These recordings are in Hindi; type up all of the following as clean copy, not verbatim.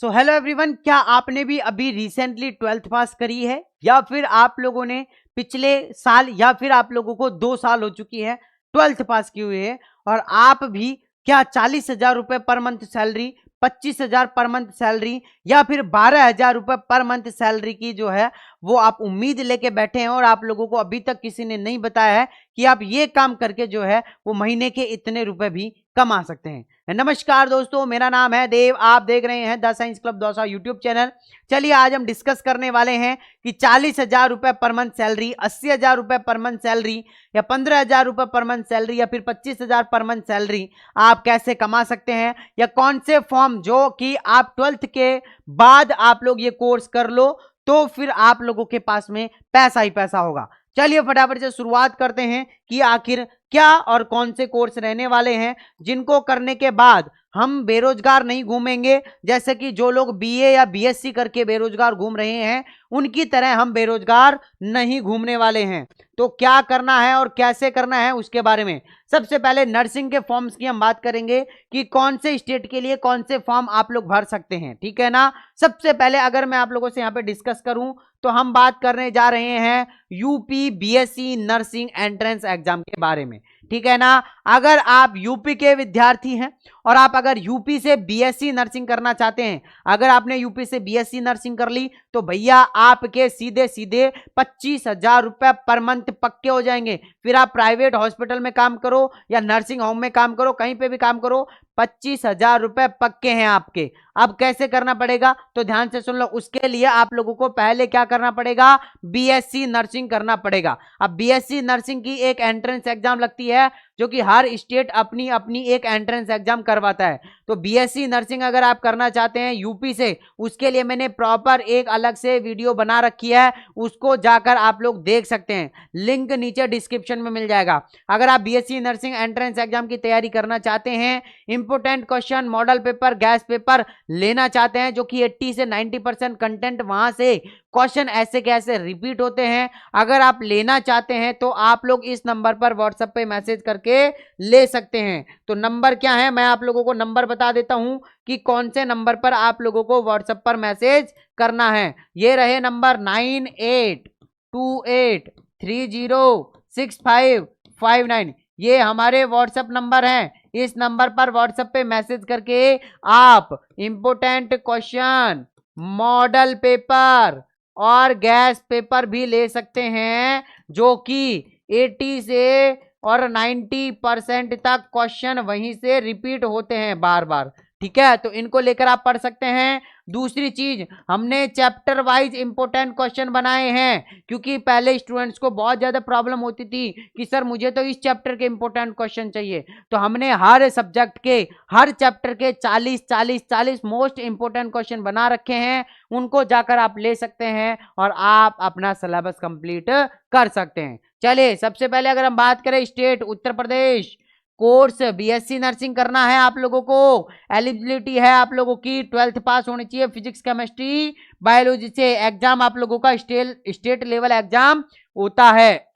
सो हेलो एवरीवन, क्या आपने भी अभी रिसेंटली 12th पास करी है या फिर आप लोगों ने पिछले साल या फिर आप लोगों को 2 साल हो चुकी है 12th पास की हुई है और आप भी क्या 40,000 रुपए per month salary, 25,000 per month salary या फिर 12,000 रुपए पर मंथ सैलरी की जो है वो आप उम्मीद लेके बैठे हैं और आप लोगों को अभी तक किसी ने नहीं बताया है कि आप ये काम करके जो है वो महीने के इतने रुपए भी कमा सकते हैं। नमस्कार दोस्तों, मेरा नाम है देव, आप देख रहे हैं the science club Dausa YouTube channel. चलिए आज हम डिस्कस करने वाले हैं कि 40,000 रुपए पर मंथ सैलरी, 80,000 रुपए पर मंथ सैलरी या 15,000 रुपए पर मंथ सैलरी या फिर 25,000 पर मंथ सैलरी आप कैसे कमा सकते हैं, या कौन से फॉर्म जो कि आप 12th के बाद आप लोग ये कोर्स कर लो तो फिर आप लोगों के पास में पैसा ही पैसा होगा। चलिए फटाफट से शुरुआत करते हैं कि आखिर क्या और कौन से कोर्स रहने वाले हैं जिनको करने के बाद हम बेरोजगार नहीं घूमेंगे। जैसे कि जो लोग बीए या बीएससी करके बेरोजगार घूम रहे हैं उनकी तरह हम बेरोजगार नहीं घूमने वाले हैं। तो क्या करना है और कैसे करना है उसके बारे में सबसे पहले नर्सिंग के फॉर्म्स की हम बात करेंगे कि कौन से स्टेट के लिए कौन से फॉर्म आप लोग भर सकते हैं, ठीक है ना। सबसे पहले अगर मैं आप लोगों से यहाँ पे डिस्कस करूं तो हम बात करने जा रहे हैं UP BSc nursing entrance exam के बारे में, ठीक है ना। अगर आप यूपी के विद्यार्थी हैं और आप अगर यूपी से बीएससी नर्सिंग करना चाहते हैं, अगर आपने यूपी से बीएससी नर्सिंग कर ली तो भैया आपके सीधे सीधे 25,000 रुपए पर मंथ पक्के हो जाएंगे। फिर आप प्राइवेट हॉस्पिटल में काम करो या नर्सिंग होम में काम करो, कहीं पे भी काम करो, 25,000 रुपए पक्के हैं आपके। अब कैसे करना पड़ेगा तो ध्यान से सुन लो। उसके लिए आप लोगों को पहले क्या करना पड़ेगा, बीएससी नर्सिंग करना पड़ेगा। अब बीएससी नर्सिंग की एक एंट्रेंस एग्जाम लगती है जो कि हर स्टेट अपनी अपनी एक एंट्रेंस एग्जाम करवाता है। तो बीएससी नर्सिंग अगर आप करना चाहते हैं यूपी से, उसके लिए मैंने प्रॉपर एक अलग से वीडियो बना रखी है, उसको जाकर आप लोग देख सकते हैं, लिंक नीचे डिस्क्रिप्शन में मिल जाएगा। अगर आप बीएससी नर्सिंग एंट्रेंस एग्जाम की तैयारी करना चाहते हैं, important question, model paper, gas paper लेना चाहते हैं जो कि 80 से 90% कंटेंट वहां से क्वेश्चन ऐसे कैसे रिपीट होते हैं, अगर आप लेना चाहते हैं तो आप लोग इस नंबर पर व्हाट्सएप पे मैसेज करके ले सकते हैं। तो नंबर क्या है, मैं आप लोगों को नंबर बता देता हूं कि कौन से नंबर पर आप लोगों को व्हाट्सएप पर मैसेज करना है। ये रहे नंबर 9828306559, ये हमारे व्हाट्सएप नंबर हैं। इस नंबर पर व्हाट्सएप पे मैसेज करके आप इंपोर्टेंट क्वेश्चन, मॉडल पेपर और गैस पेपर भी ले सकते हैं जो कि 80 से और 90% तक क्वेश्चन वहीं से रिपीट होते हैं बार बार, ठीक है। तो इनको लेकर आप पढ़ सकते हैं। दूसरी चीज, हमने चैप्टर वाइज इंपोर्टेंट क्वेश्चन बनाए हैं क्योंकि पहले स्टूडेंट्स को बहुत ज्यादा प्रॉब्लम होती थी कि सर मुझे तो इस चैप्टर के इंपोर्टेंट क्वेश्चन चाहिए। तो हमने हर सब्जेक्ट के, हर चैप्टर के 40 मोस्ट इंपोर्टेंट क्वेश्चन बना रखे हैं, उनको जाकर आप ले सकते हैं और आप अपना सिलेबस कंप्लीट कर सकते हैं। चलिए सबसे पहले अगर हम बात करें state Uttar Pradesh, course BSc nursing करना है आप लोगों को, एलिजिबिलिटी है आप लोगों की 12th पास होनी चाहिए फिजिक्स केमिस्ट्री बायोलॉजी से। एग्जाम आप लोगों का स्टेट लेवल एग्जाम होता है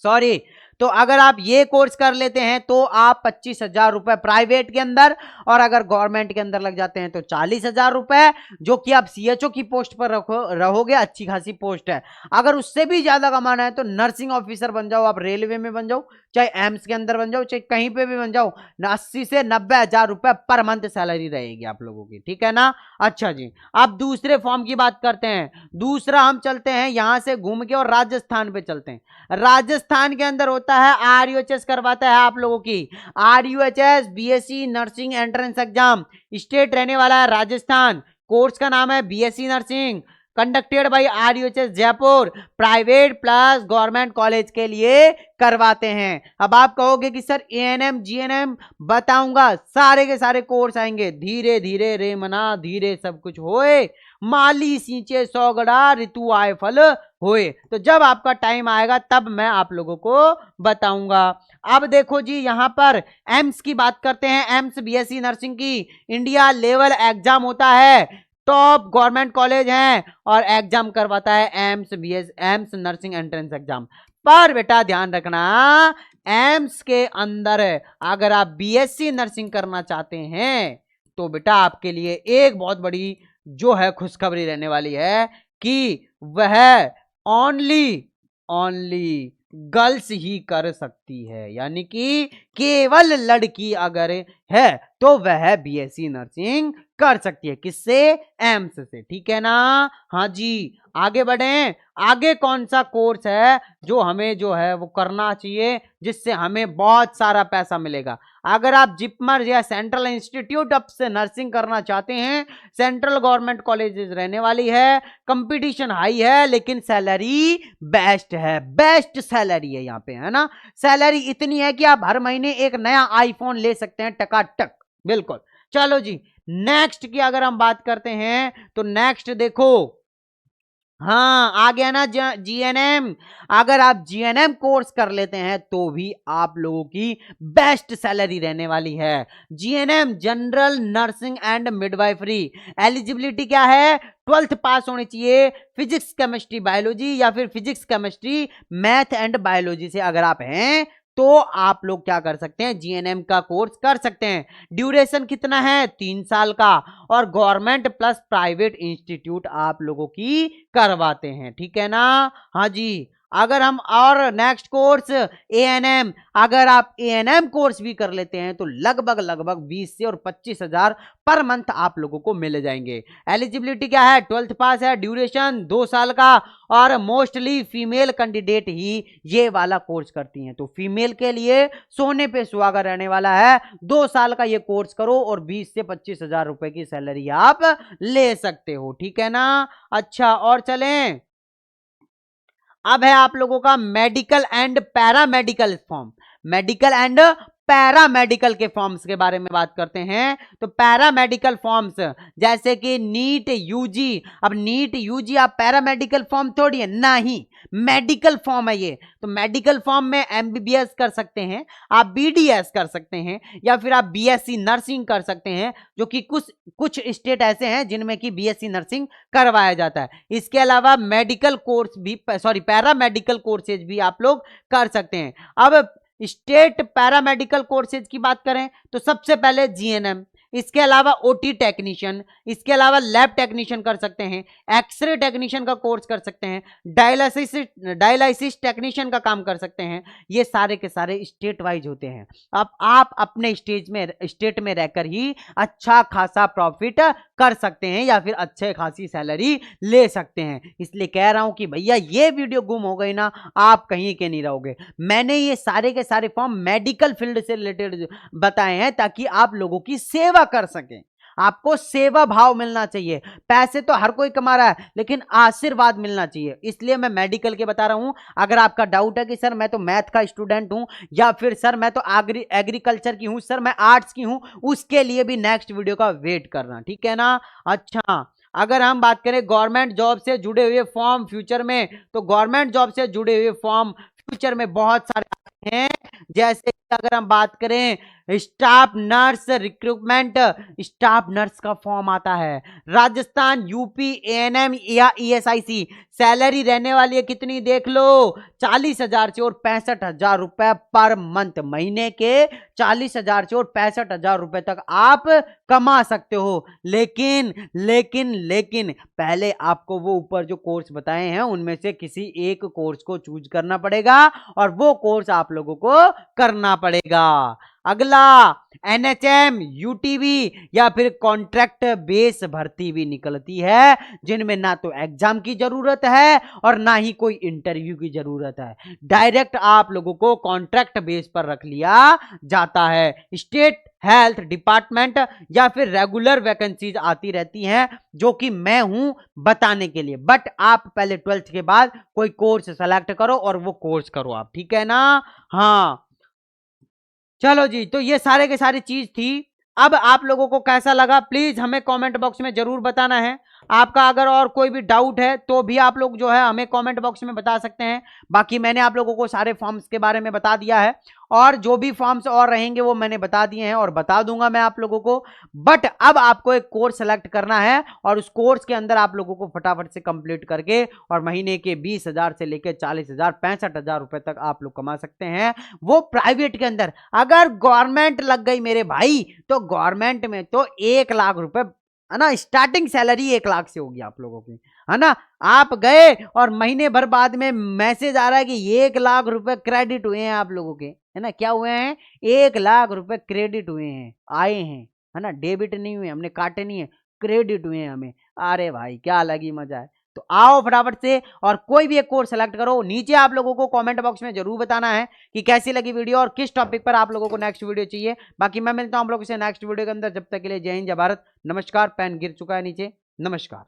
सॉरी। तो अगर आप ये कोर्स कर लेते हैं तो आप 25,000 रुपए प्राइवेट के अंदर, और अगर गवर्नमेंट के अंदर लग जाते हैं तो 40,000 रुपए, जो कि आप सीएचओ की पोस्ट पर रहोगे, अच्छी खासी पोस्ट है। अगर उससे भी ज्यादा कमाना है तो नर्सिंग ऑफिसर बन जाओ, आप रेलवे में बन जाओ, चाहे एम्स के अंदर बन जाओ, चाहे कहीं पे भी बन जाओ, 80 से 90,000 रुपए पर मंथ सैलरी रहेगी आप लोगों की, ठीक है ना। अच्छा जी, अब दूसरे फॉर्म की बात करते हैं। दूसरा हम चलते हैं यहां से घूम के और राजस्थान पे चलते हैं। राजस्थान के अंदर होता है आरयूएचएस, करवाता है आप लोगों की RUHS BSc nursing entrance exam. State रहने वाला है राजस्थान, कोर्स का नाम है BSc nursing, conducted by RUHS Jaipur, private plus government college के लिए करवाते हैं। अब आप कहोगे कि सर एएनएम जीएनएम बताऊंगा, सारे के सारे कोर्स आएंगे। धीरे धीरे रे मना धीरे सब कुछ होए, माली सींचे सौगड़ा ऋतु आए फल होए। तो जब आपका टाइम आएगा तब मैं आप लोगों को बताऊंगा। अब देखो जी, यहां पर एम्स की बात करते हैं। एम्स बीएससी नर्सिंग की इंडिया लेवल एग्जाम होता है, टॉप गवर्नमेंट कॉलेज हैं और एग्जाम करवाता है एम्स नर्सिंग एंट्रेंस एग्जाम। पर बेटा ध्यान रखना, एम्स के अंदर अगर आप बीएससी नर्सिंग करना चाहते हैं तो बेटा आपके लिए एक बहुत बड़ी जो है खुशखबरी रहने वाली है कि वह ओनली गर्ल्स ही कर सकती है, यानी कि केवल लड़की अगर है तो वह बीएससी नर्सिंग कर सकती है। किससे? एम्स से, ठीक है ना। हाँ जी, आगे बढ़ें। आगे कौन सा कोर्स है जो हमें जो है वो करना चाहिए जिससे हमें बहुत सारा पैसा मिलेगा? अगर आप जिपमर या सेंट्रल इंस्टीट्यूट ऑफ से नर्सिंग करना चाहते हैं, सेंट्रल गवर्नमेंट कॉलेजेस रहने वाली है, कंपटीशन हाई है, लेकिन सैलरी बेस्ट है, बेस्ट सैलरी है यहाँ पे, है ना। सैलरी इतनी है कि आप हर महीने एक नया आईफोन ले सकते हैं टकाटक, बिल्कुल। चलो जी, नेक्स्ट की अगर हम बात करते हैं तो नेक्स्ट देखो, हाँ आ गया ना जीएनएम। अगर आप जीएनएम कोर्स कर लेते हैं तो भी आप लोगों की बेस्ट सैलरी रहने वाली है। GNM general nursing and midwifery, eligibility क्या है? 12th पास होनी चाहिए फिजिक्स केमिस्ट्री बायोलॉजी या फिर physics chemistry math and biology से अगर आप हैं तो आप लोग क्या कर सकते हैं? जीएनएम का कोर्स कर सकते हैं। ड्यूरेशन कितना है? 3 साल का, और गवर्नमेंट प्लस प्राइवेट इंस्टीट्यूट आप लोगों की करवाते हैं, ठीक है ना। हाँ जी, अगर हम और नेक्स्ट कोर्स एएनएम, अगर आप एएनएम कोर्स भी कर लेते हैं तो लगभग 20 से और 25 हजार पर मंथ आप लोगों को मिल जाएंगे। एलिजिबिलिटी क्या है? 12th पास है, ड्यूरेशन 2 साल का, और मोस्टली फीमेल कैंडिडेट ही ये वाला कोर्स करती हैं। तो फीमेल के लिए सोने पे सुहागा रहने वाला है। 2 साल का ये कोर्स करो और 20 से 25 हजार रुपए की सैलरी आप ले सकते हो, ठीक है ना। अच्छा, और चलें, अब है आप लोगों का medical and paramedical form. Medical and paramedical के फॉर्म्स के बारे में बात करते हैं। तो पैरामेडिकल फॉर्म्स जैसे कि नीट यूजी, अब नीट यूजी आप पैरामेडिकल फॉर्म थोड़ी है, नहीं, मेडिकल फॉर्म है ये। तो मेडिकल फॉर्म में एमबीबीएस कर सकते हैं, आप बीडीएस कर सकते हैं, या फिर आप बीएससी नर्सिंग कर सकते हैं, जो कि कुछ स्टेट ऐसे हैं जिनमें कि बीएससी नर्सिंग करवाया जाता है। इसके अलावा मेडिकल कोर्स भी, सॉरी पैरामेडिकल कोर्सेज भी आप लोग कर सकते हैं। अब स्टेट पैरामेडिकल कोर्सेज की बात करें तो सबसे पहले जीएनएम, इसके अलावा ओटी टेक्नीशियन, इसके अलावा लैब टेक्नीशियन कर सकते हैं, एक्सरे टेक्नीशियन का कोर्स कर सकते हैं, डायलिसिस टेक्नीशियन का काम कर सकते हैं। ये सारे के सारे स्टेट वाइज होते हैं। अब आप अपने स्टेट में रहकर ही अच्छा खासा प्रॉफिट कर सकते हैं या फिर अच्छे खासी सैलरी ले सकते हैं। इसलिए कह रहा हूं कि भैया ये वीडियो गुम हो गई ना, आप कहीं के नहीं रहोगे। मैंने ये सारे के सारे फॉर्म मेडिकल फील्ड से रिलेटेड बताए हैं ताकि आप लोगों की सेवा कर सकें। आपको सेवा भाव मिलना चाहिए। पैसे तो हर कोई कमा रहा है, लेकिन आशीर्वाद मिलना चाहिए, इसलिए मैं मेडिकल के बता रहा हूं। अगर आपका डाउट है कि सर मैं तो मैथ का स्टूडेंट हूं, या फिर सर मैं तो एग्रीकल्चर की हूं, सर मैं आर्ट्स की हूं, उसके लिए भी नेक्स्ट वीडियो का वेट करना, ठीक है ना। अच्छा, अगर हम बात करें गवर्नमेंट जॉब से जुड़े हुए फॉर्म फ्यूचर में, तो गवर्नमेंट जॉब से जुड़े हुए फॉर्म फ्यूचर में बहुत सारे हैं। जैसे अगर हम बात करें staff nurse recruitment, staff nurse का फॉर्म आता है। राजस्थान, यूपी, एएनएम या ईएसआईसी, सैलरी रहने वाली है कितनी देख लो, 40,000 से और 65,000 रुपए पर मंथ। महीने के 40,000 से और 65,000 रुपए तक आप कमा सकते हो। लेकिन लेकिन लेकिन पहले आपको वो ऊपर जो कोर्स बताए हैं उनमें से किसी एक कोर्स को चूज करना पड़ेगा, और वो कोर्स आप लोगों को करना पड़ेगा। अगला, एनएचएम, यूटीवी या फिर कॉन्ट्रैक्ट बेस भर्ती भी निकलती है, जिनमें ना तो एग्जाम की जरूरत है और ना ही कोई इंटरव्यू की जरूरत है। डायरेक्ट आप लोगों को कॉन्ट्रैक्ट बेस पर रख लिया जाता है। स्टेट हेल्थ डिपार्टमेंट या फिर रेगुलर वैकेंसीज आती रहती हैं, जो कि मैं हूं बताने के लिए। बट आप पहले 12th के बाद कोई कोर्स सेलेक्ट करो और वो कोर्स करो आप, ठीक है ना। हाँ चलो जी, तो ये सारे के सारी चीज थी। अब आप लोगों को कैसा लगा प्लीज हमें कमेंट बॉक्स में जरूर बताना है। आपका अगर और कोई भी डाउट है तो भी आप लोग जो है हमें कमेंट बॉक्स में बता सकते हैं। बाकी मैंने आप लोगों को सारे फॉर्म्स के बारे में बता दिया है। और जो भी फॉर्म्स और रहेंगे वो मैंने बता दिए हैं और बता दूंगा मैं आप लोगों को। बट अब आपको एक कोर्स सेलेक्ट करना है और उस कोर्स के अंदर आप लोगों को फटाफट से कंप्लीट करके और महीने के 20,000 से लेकर 40,000 65,000 रुपए तक आप लोग कमा सकते हैं, वो प्राइवेट के अंदर। अगर गवर्नमेंट लग गई मेरे भाई, तो गवर्नमेंट में तो 1 लाख रुपए, है ना, स्टार्टिंग सैलरी 1 लाख से होगी आप लोगों की, है ना। आप गए और महीने भर बाद में मैसेज आ रहा है कि 1 लाख रुपए क्रेडिट हुए हैं आप लोगों के, है ना। क्या हुए हैं? 1 लाख रुपए क्रेडिट हुए हैं, आए हैं, है ना। डेबिट नहीं हुए, हमने काटे नहीं है, क्रेडिट हुए हैं हमें। अरे भाई क्या अलग ही मजा है। तो आओ फटाफट से और कोई भी एक कोर्स सेलेक्ट करो। नीचे आप लोगों को कमेंट बॉक्स में जरूर बताना है कि कैसी लगी वीडियो और किस टॉपिक पर आप लोगों को नेक्स्ट वीडियो चाहिए। बाकी मैं मिलता हूं आप लोगों से नेक्स्ट वीडियो के अंदर। जब तक के लिए जय हिंद, जय भारत, नमस्कार। पेन गिर चुका है नीचे, नमस्कार।